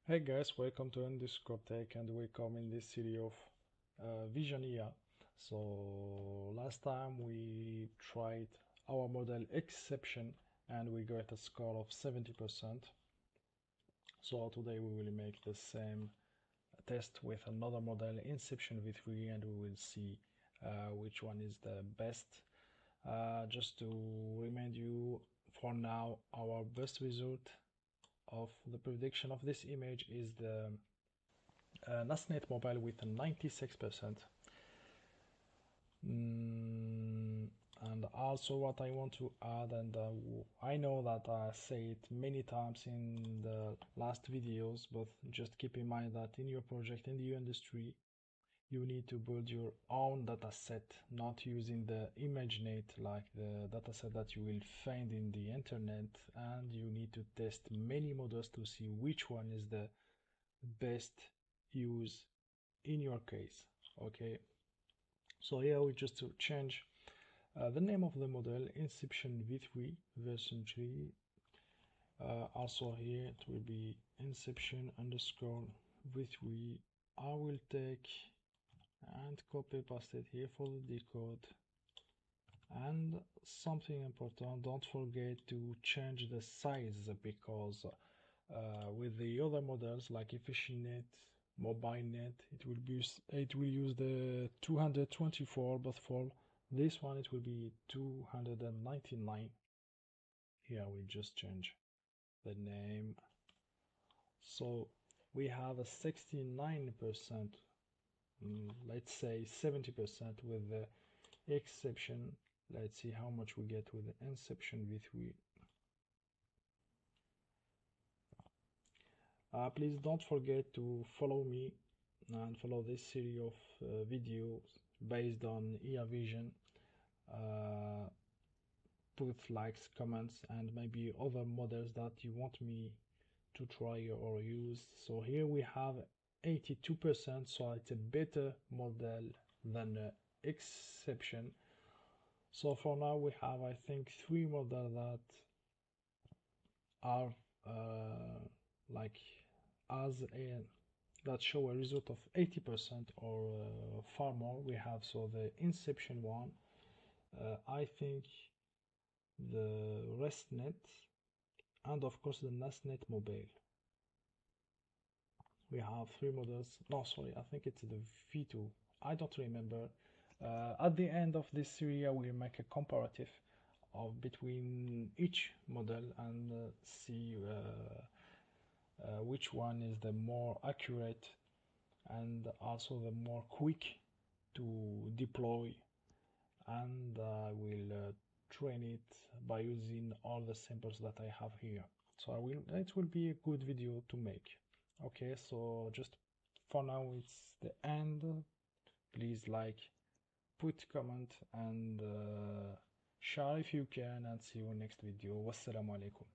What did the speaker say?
Hey guys, welcome to IndusCore Tech and welcome in this series of Vision IA. So last time we tried our model Exception and we got a score of 70%. So today we will make the same test with another model InceptionV3 and we will see which one is the best. Just to remind you, for now our best result of the prediction of this image is the NASNet mobile with a 96%. And also what I want to add, and I know that I say it many times in the last videos, but just keep in mind that in your project, in your industry, you need to build your own data set, not using the ImageNet like the data set that you will find in the internet, and you need to test many models to see which one is the best use in your case. Okay, so here we just to change the name of the model InceptionV3 version 3. Also here it will be InceptionV3. I will take and copy paste it here for the decode. And something important, don't forget to change the size, because with the other models like InfiniNet, MobileNet, it will use the 224, but for this one it will be 299. Here I will just change the name. So we have a 69%, let's say 70% with the exception. Let's see how much we get with the InceptionV3. Please don't forget to follow me and follow this series of videos based on IA Vision. Put likes, comments, and maybe other models that you want me to try or use. So here we have 82%, so it's a better model than exception. So for now we have, I think, 3 models that are like as a that show a result of 80% or far more. We have so the Inception one, I think the RestNet, and of course the NASNet mobile. We have 3 models. No, sorry, I think it's the V2. I don't remember. At the end of this series, I will make a comparative of between each model and see which one is the more accurate and also the more quick to deploy, and I will train it by using all the samples that I have here. So it will be a good video to make. Okay, so just for now it's the end. Please like, put comment, and share if you can, and see you next video. Wassalamu alaikum.